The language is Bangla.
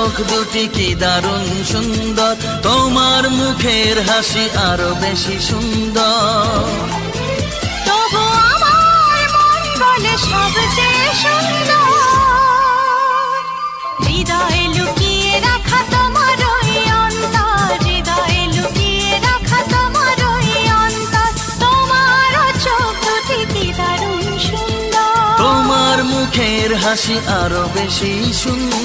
চোখ দুটি কি দারুণ সুন্দর, তোমার মুখের হাসি আরো বেশি সুন্দর। তবু আমার মন বলে সবচেয়ে সুন্দর, হৃদয়ে লুকিয়ে রাখা তোমার ওই অন্তর, হৃদয়ে লুকিয়ে রাখা তোমার ওই অন্তর। তোমার চোখ দুটি কি দারুণ সুন্দর, তোমার মুখের হাসি আরো বেশি সুন্দর।